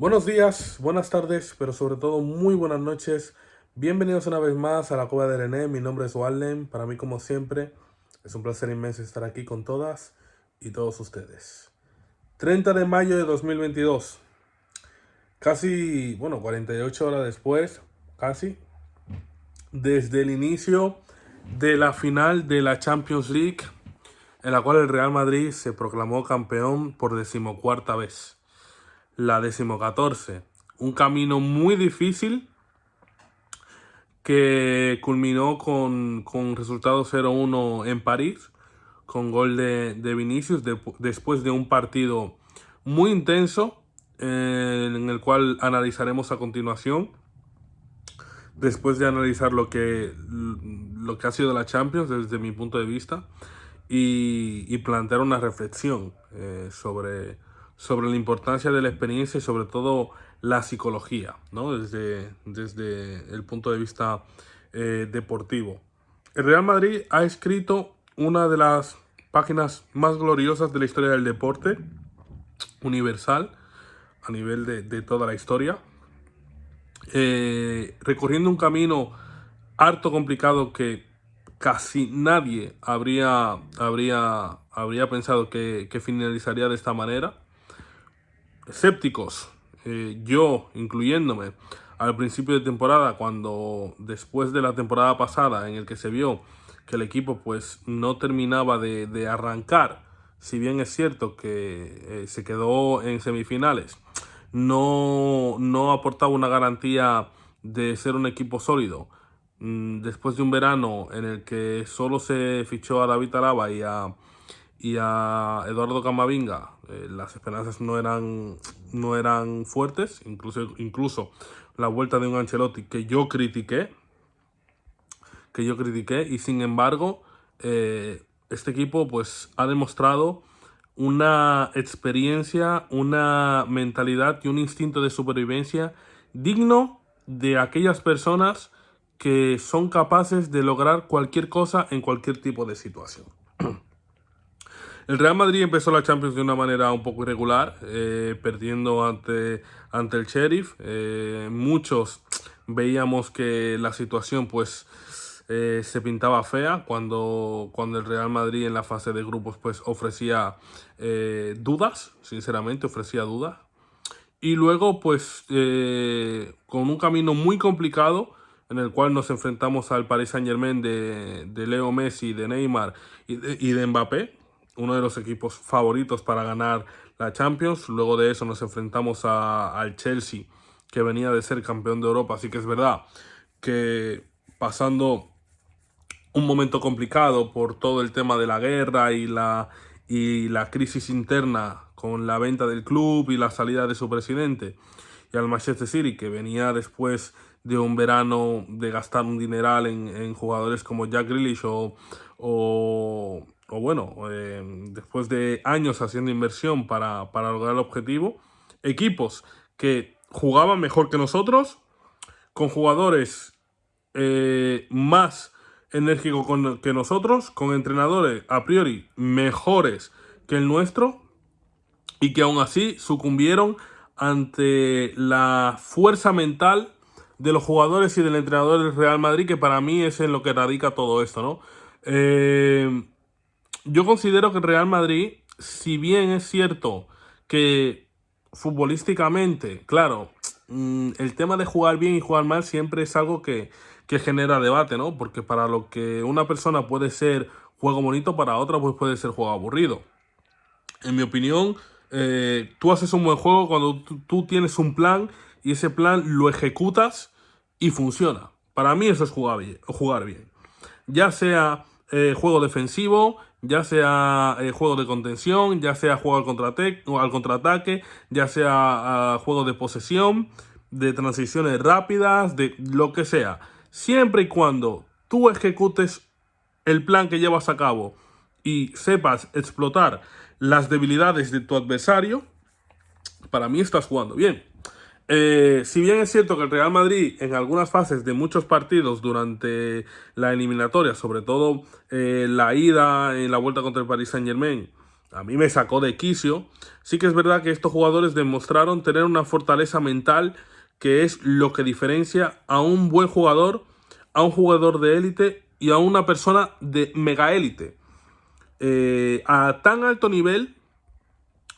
Buenos días, buenas tardes, pero sobre todo muy buenas noches. Bienvenidos una vez más a la Cueva de René. Mi nombre es Walden. Para mí, como siempre, es un placer inmenso estar aquí con todas y todos ustedes. 30 de mayo de 2022. Casi, 48 horas después, casi, desde el inicio de la final de la Champions League, en la cual el Real Madrid se proclamó campeón por decimocuarta vez. La decimocatorce. Un camino muy difícil que culminó con resultado 0-1 en París, con gol de Vinicius, después de un partido muy intenso, en el cual analizaremos a continuación, después de analizar lo que ha sido la Champions desde mi punto de vista, y plantear una reflexión sobre la importancia de la experiencia y sobre todo la psicología, ¿no? Desde el punto de vista deportivo. El Real Madrid ha escrito una de las páginas más gloriosas de la historia del deporte universal, a nivel de toda la historia, recorriendo un camino harto complicado que casi nadie habría pensado que finalizaría de esta manera. Escépticos, yo incluyéndome, al principio de temporada, cuando después de la temporada pasada en el que se vio que el equipo pues no terminaba de arrancar, si bien es cierto que se quedó en semifinales, no aportaba una garantía de ser un equipo sólido. Después de un verano en el que solo se fichó a David Alaba y a Eduardo Camavinga, las esperanzas no eran fuertes, incluso la vuelta de un Ancelotti que yo critiqué, y sin embargo, este equipo pues ha demostrado una experiencia, una mentalidad y un instinto de supervivencia digno de aquellas personas que son capaces de lograr cualquier cosa en cualquier tipo de situación. El Real Madrid empezó la Champions de una manera un poco irregular, perdiendo ante el Sheriff. Muchos veíamos que la situación pues se pintaba fea cuando el Real Madrid en la fase de grupos pues ofrecía dudas, sinceramente ofrecía dudas. Y luego pues con un camino muy complicado en el cual nos enfrentamos al Paris Saint-Germain de Leo Messi, de Neymar y de Mbappé, uno de los equipos favoritos para ganar la Champions. Luego de eso nos enfrentamos al Chelsea, que venía de ser campeón de Europa. Así que es verdad que pasando un momento complicado por todo el tema de la guerra y la crisis interna con la venta del club y la salida de su presidente, y al Manchester City, que venía después de un verano de gastar un dineral en jugadores como Jack Grealish después de años haciendo inversión para lograr el objetivo. Equipos que jugaban mejor que nosotros, con jugadores más enérgicos que nosotros, con entrenadores a priori mejores que el nuestro, y que aún así sucumbieron ante la fuerza mental de los jugadores y del entrenador del Real Madrid, que para mí es en lo que radica todo esto, ¿no? Yo considero que el Real Madrid, si bien es cierto que futbolísticamente, claro, el tema de jugar bien y jugar mal siempre es algo que genera debate, ¿no? Porque para lo que una persona puede ser juego bonito, para otra pues puede ser juego aburrido. En mi opinión, tú haces un buen juego cuando tú tienes un plan y ese plan lo ejecutas y funciona. Para mí eso es jugar bien. Ya sea juego defensivo, ya sea juego de contención, ya sea juego al contraataque, ya sea juego de posesión, de transiciones rápidas, de lo que sea. Siempre y cuando tú ejecutes el plan que llevas a cabo y sepas explotar las debilidades de tu adversario, para mí estás jugando bien. Si bien es cierto que el Real Madrid en algunas fases de muchos partidos durante la eliminatoria, sobre todo la ida en la vuelta contra el Paris Saint-Germain, a mí me sacó de quicio. Sí que es verdad que estos jugadores demostraron tener una fortaleza mental que es lo que diferencia a un buen jugador, a un jugador de élite y a una persona de mega élite. A tan alto nivel,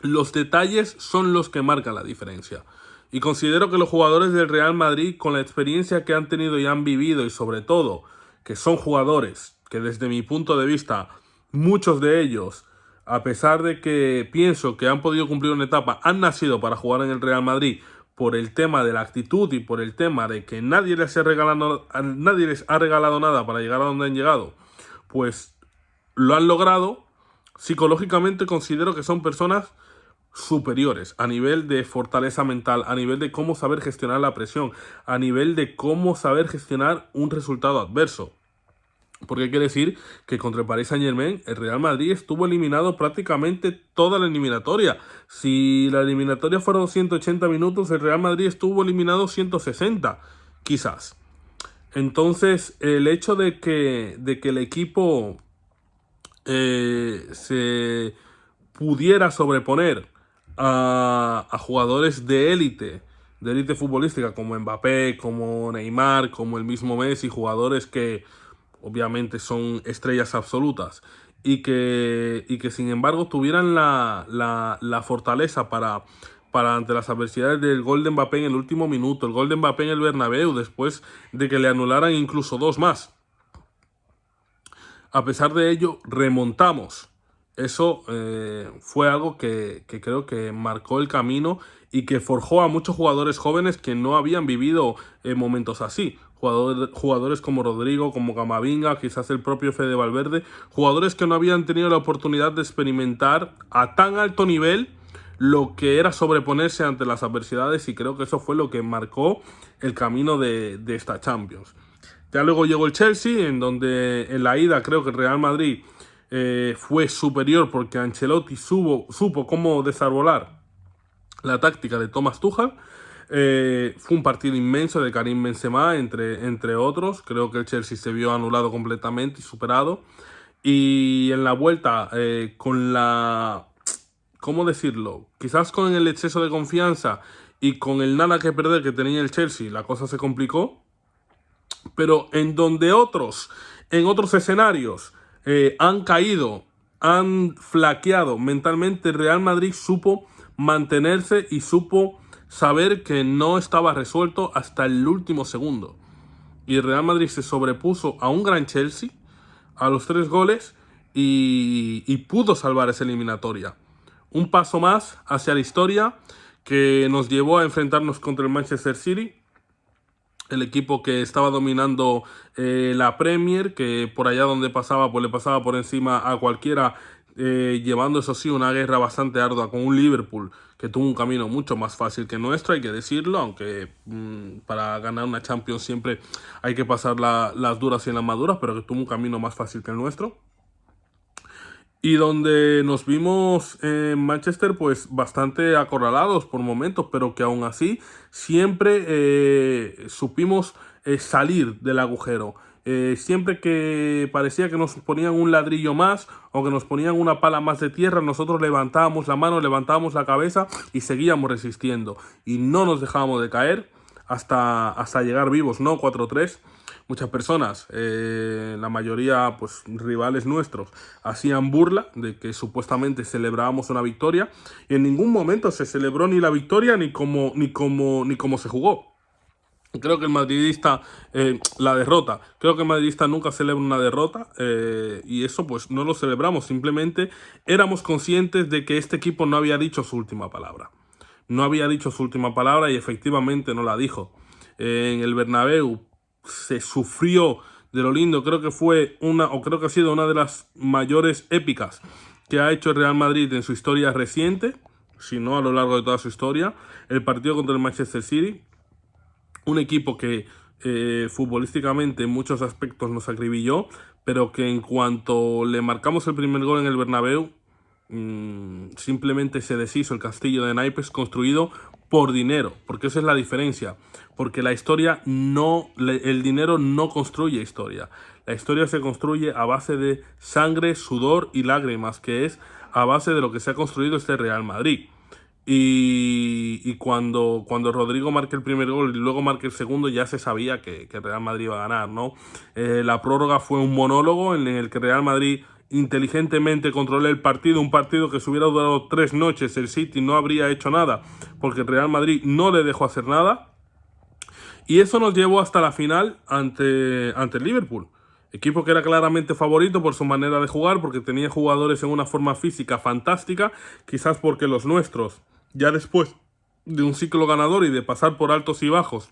los detalles son los que marcan la diferencia. Y considero que los jugadores del Real Madrid, con la experiencia que han tenido y han vivido, y sobre todo que son jugadores que desde mi punto de vista, muchos de ellos, a pesar de que pienso que han podido cumplir una etapa, han nacido para jugar en el Real Madrid por el tema de la actitud y por el tema de que nadie les ha regalado nada para llegar a donde han llegado, pues lo han logrado. Psicológicamente considero que son personas superiores a nivel de fortaleza mental, a nivel de cómo saber gestionar la presión, a nivel de cómo saber gestionar un resultado adverso. Porque quiere decir que contra el Paris Saint-Germain el Real Madrid estuvo eliminado prácticamente toda la eliminatoria. Si la eliminatoria fueron 180 minutos, el Real Madrid estuvo eliminado 160, quizás. Entonces, el hecho de que el equipo se pudiera sobreponer a jugadores de élite futbolística como Mbappé, como Neymar, como el mismo Messi, jugadores que obviamente son estrellas absolutas y que sin embargo tuvieran la fortaleza para ante las adversidades del gol de Mbappé en el último minuto, el gol de Mbappé en el Bernabéu después de que le anularan incluso 2 más. A pesar de ello, remontamos. Eso fue algo que creo que marcó el camino y que forjó a muchos jugadores jóvenes que no habían vivido momentos así. Jugadores como Rodrigo, como Camavinga, quizás el propio Fede Valverde. Jugadores que no habían tenido la oportunidad de experimentar a tan alto nivel lo que era sobreponerse ante las adversidades, y creo que eso fue lo que marcó el camino de esta Champions. Ya luego llegó el Chelsea, en donde en la ida creo que el Real Madrid fue superior porque Ancelotti supo cómo desarrollar la táctica de Thomas Tuchel. Fue un partido inmenso de Karim Benzema, entre otros. Creo que el Chelsea se vio anulado completamente y superado. Y en la vuelta, con la... ¿Cómo decirlo? Quizás con el exceso de confianza y con el nada que perder que tenía el Chelsea, la cosa se complicó. Pero en donde en otros escenarios han caído, han flaqueado mentalmente, el Real Madrid supo mantenerse y supo saber que no estaba resuelto hasta el último segundo. Y el Real Madrid se sobrepuso a un gran Chelsea, a los 3 goles, y pudo salvar esa eliminatoria. Un paso más hacia la historia que nos llevó a enfrentarnos contra el Manchester City, el equipo que estaba dominando la Premier, que por allá donde pasaba, pues le pasaba por encima a cualquiera, llevando eso sí una guerra bastante ardua con un Liverpool que tuvo un camino mucho más fácil que el nuestro, hay que decirlo, aunque para ganar una Champions siempre hay que pasar las duras y las maduras, pero que tuvo un camino más fácil que el nuestro. Y donde nos vimos en Manchester pues bastante acorralados por momentos, pero que aún así siempre supimos salir del agujero. Siempre que parecía que nos ponían un ladrillo más o que nos ponían una pala más de tierra, nosotros levantábamos la mano, levantábamos la cabeza y seguíamos resistiendo. Y no nos dejábamos de caer hasta llegar vivos, ¿no? 4-3. Muchas personas, la mayoría pues rivales nuestros, hacían burla de que supuestamente celebrábamos una victoria, y en ningún momento se celebró ni la victoria ni cómo se jugó. Creo que el madridista, la derrota, creo que el madridista nunca celebra una derrota, y eso pues no lo celebramos, simplemente éramos conscientes de que este equipo no había dicho su última palabra. No había dicho su última palabra y efectivamente no la dijo. En el Bernabéu se sufrió de lo lindo, creo que creo que ha sido una de las mayores épicas que ha hecho el Real Madrid en su historia reciente, si no a lo largo de toda su historia, el partido contra el Manchester City, un equipo que futbolísticamente en muchos aspectos nos acribilló, pero que en cuanto le marcamos el primer gol en el Bernabéu, simplemente se deshizo el castillo de naipes construido por dinero, porque esa es la diferencia, porque el dinero no construye historia, la historia se construye a base de sangre, sudor y lágrimas, que es a base de lo que se ha construido este Real Madrid. Y cuando Rodrigo marque el primer gol y luego marque el segundo, ya se sabía que Real Madrid iba a ganar, ¿no? La prórroga fue un monólogo en el que Real Madrid inteligentemente controló el partido, un partido que si hubiera durado 3 noches, el City no habría hecho nada, porque el Real Madrid no le dejó hacer nada. Y eso nos llevó hasta la final ante el Liverpool. Equipo que era claramente favorito por su manera de jugar, porque tenía jugadores en una forma física fantástica, quizás porque los nuestros, ya después de un ciclo ganador y de pasar por altos y bajos,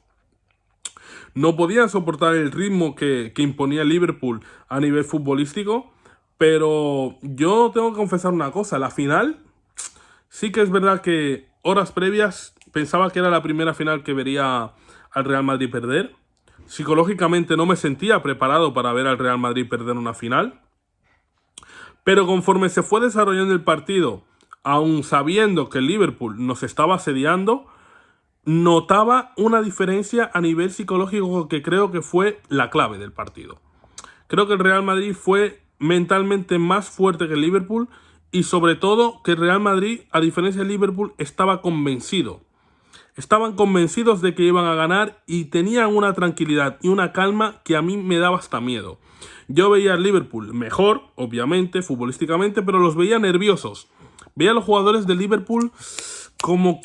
no podían soportar el ritmo que imponía Liverpool a nivel futbolístico. Pero yo tengo que confesar una cosa, la final, sí que es verdad que horas previas pensaba que era la primera final que vería al Real Madrid perder. Psicológicamente no me sentía preparado para ver al Real Madrid perder una final. Pero conforme se fue desarrollando el partido, aun sabiendo que el Liverpool nos estaba asediando, notaba una diferencia a nivel psicológico que creo que fue la clave del partido. Creo que el Real Madrid fue mentalmente más fuerte que el Liverpool y sobre todo que el Real Madrid, a diferencia del Liverpool, estaba convencido. Estaban convencidos de que iban a ganar y tenían una tranquilidad y una calma que a mí me daba hasta miedo. Yo veía al Liverpool mejor, obviamente, futbolísticamente, pero los veía nerviosos. Veía a los jugadores del Liverpool como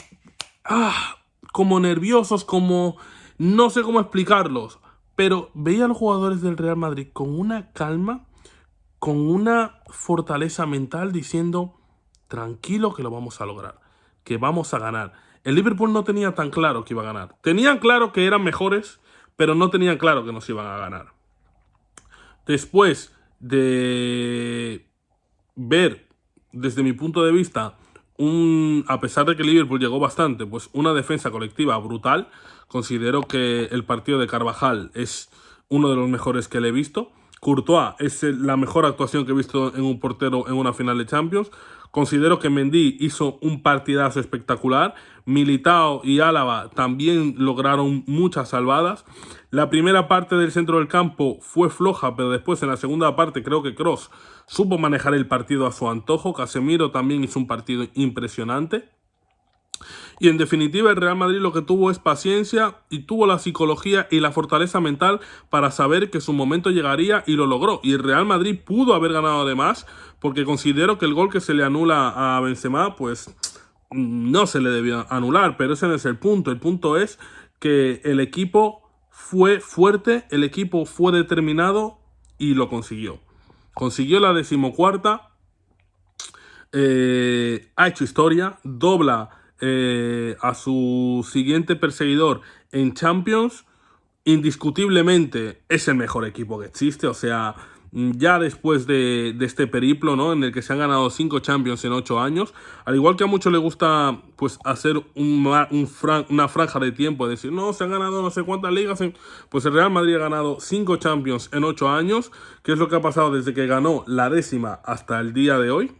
nerviosos, como no sé cómo explicarlos. Pero veía a los jugadores del Real Madrid con una calma, con una fortaleza mental, diciendo, tranquilo que lo vamos a lograr, que vamos a ganar. El Liverpool no tenía tan claro que iba a ganar. Tenían claro que eran mejores, pero no tenían claro que nos iban a ganar. Después de ver, desde mi punto de vista, a pesar de que el Liverpool llegó bastante, pues una defensa colectiva brutal. Considero que el partido de Carvajal es uno de los mejores que le he visto. Courtois es la mejor actuación que he visto en un portero en una final de Champions. Considero que Mendy hizo un partidazo espectacular. Militao y Álava también lograron muchas salvadas. La primera parte del centro del campo fue floja, pero después en la segunda parte creo que Kroos supo manejar el partido a su antojo. Casemiro también hizo un partido impresionante. Y en definitiva el Real Madrid lo que tuvo es paciencia y tuvo la psicología y la fortaleza mental para saber que su momento llegaría y lo logró. Y el Real Madrid pudo haber ganado además, porque considero que el gol que se le anula a Benzema, pues no se le debió anular, pero ese no es el punto. El punto es que el equipo fue fuerte, el equipo fue determinado y lo consiguió. Consiguió la 14ª, ha hecho historia, dobla a su siguiente perseguidor en Champions. Indiscutiblemente es el mejor equipo que existe. O sea, ya después de este periplo, ¿no?, en el que se han ganado 5 Champions en 8 años, al igual que a muchos les gusta pues hacer una franja de tiempo, de decir, no, se han ganado no sé cuántas ligas, pues el Real Madrid ha ganado 5 Champions en 8 años, que es lo que ha pasado desde que ganó la 10ª hasta el día de hoy.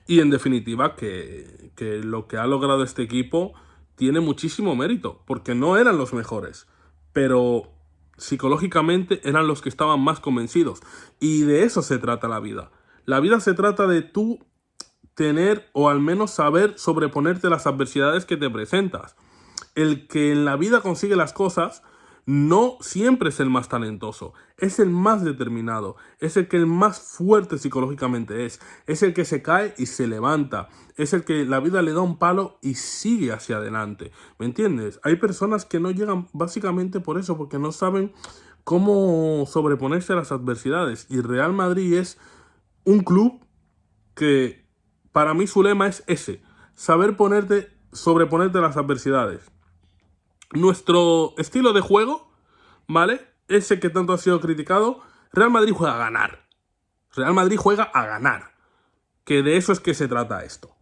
Y en definitiva que lo que ha logrado este equipo tiene muchísimo mérito, porque no eran los mejores, pero psicológicamente eran los que estaban más convencidos. Y de eso se trata la vida. La vida se trata de tú tener o al menos saber sobreponerte a las adversidades que te presentas. El que en la vida consigue las cosas no siempre es el más talentoso, es el más determinado, es el que el más fuerte psicológicamente es el que se cae y se levanta, es el que la vida le da un palo y sigue hacia adelante, ¿me entiendes? Hay personas que no llegan básicamente por eso, porque no saben cómo sobreponerse a las adversidades, y Real Madrid es un club que para mí su lema es ese, saber sobreponerte a las adversidades. Nuestro estilo de juego, ¿vale?, ese que tanto ha sido criticado. Real Madrid juega a ganar. Real Madrid juega a ganar. Que de eso es que se trata esto,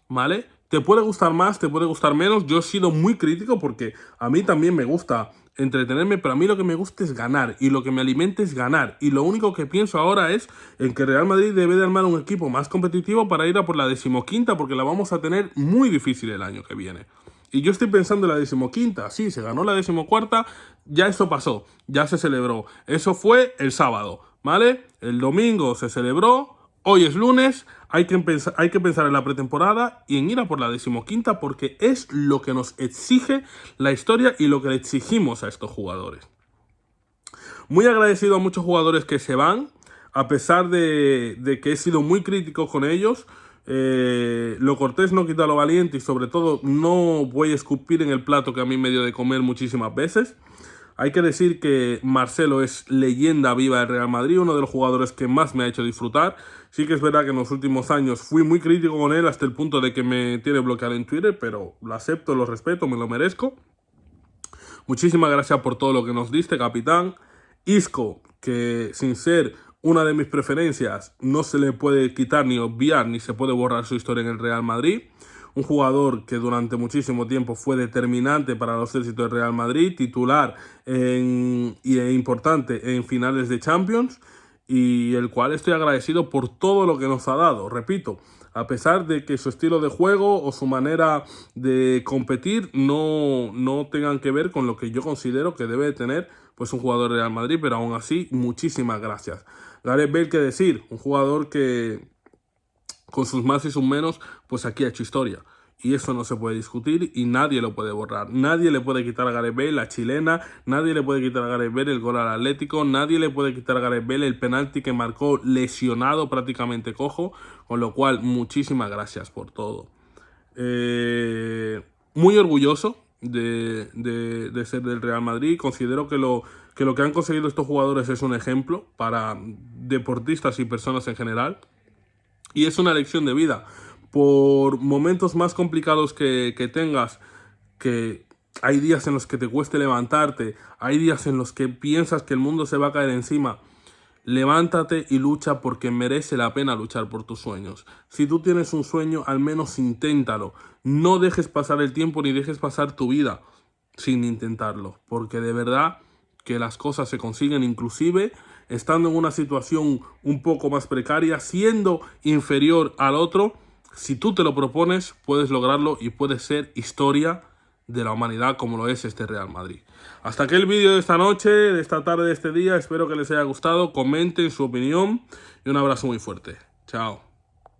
¿vale? Te puede gustar más, te puede gustar menos. Yo he sido muy crítico porque a mí también me gusta entretenerme, pero a mí lo que me gusta es ganar y lo que me alimenta es ganar. Y lo único que pienso ahora es en que Real Madrid debe de armar un equipo más competitivo para ir a por la 15ª, porque la vamos a tener muy difícil el año que viene. Y yo estoy pensando en la 15ª, sí, se ganó la 14ª, ya eso pasó, ya se celebró. Eso fue el sábado, ¿vale? El domingo se celebró, hoy es lunes, hay que pensar en la pretemporada y en ir a por la 15ª, porque es lo que nos exige la historia y lo que le exigimos a estos jugadores. Muy agradecido a muchos jugadores que se van, a pesar de que he sido muy crítico con ellos. Lo cortés no quita lo valiente, y sobre todo no voy a escupir en el plato que a mí me dio de comer muchísimas veces. Hay que decir que Marcelo es leyenda viva del Real Madrid, uno de los jugadores que más me ha hecho disfrutar. Sí que es verdad que en los últimos años fui muy crítico con él hasta el punto de que me tiene bloqueado en Twitter, pero lo acepto, lo respeto, me lo merezco. Muchísimas gracias por todo lo que nos diste, capitán. Isco, que sin ser una de mis preferencias, no se le puede quitar ni obviar ni se puede borrar su historia en el Real Madrid. Un jugador que durante muchísimo tiempo fue determinante para los éxitos del Real Madrid, titular e importante en finales de Champions, y el cual estoy agradecido por todo lo que nos ha dado. Repito, a pesar de que su estilo de juego o su manera de competir no tengan que ver con lo que yo considero que debe tener pues un jugador de Real Madrid, pero aún así, muchísimas gracias. Gareth Bale, qué decir, un jugador que con sus más y sus menos, pues aquí ha hecho historia. Y eso no se puede discutir y nadie lo puede borrar. Nadie le puede quitar a Gareth Bale la chilena, nadie le puede quitar a Gareth Bale el gol al Atlético, nadie le puede quitar a Gareth Bale el penalti que marcó lesionado, prácticamente cojo, con lo cual muchísimas gracias por todo. Muy orgulloso de ser del Real Madrid. Considero que lo que han conseguido estos jugadores es un ejemplo para deportistas y personas en general. Y es una lección de vida. Por momentos más complicados que tengas, que hay días en los que te cueste levantarte, hay días en los que piensas que el mundo se va a caer encima, levántate y lucha, porque merece la pena luchar por tus sueños. Si tú tienes un sueño, al menos inténtalo. No dejes pasar el tiempo ni dejes pasar tu vida sin intentarlo, porque de verdad que las cosas se consiguen, inclusive estando en una situación un poco más precaria, siendo inferior al otro. Si tú te lo propones, puedes lograrlo y puedes ser historia de la humanidad como lo es este Real Madrid. Hasta aquí el vídeo de esta noche, de esta tarde, de este día. Espero que les haya gustado. Comenten su opinión y un abrazo muy fuerte. Chao.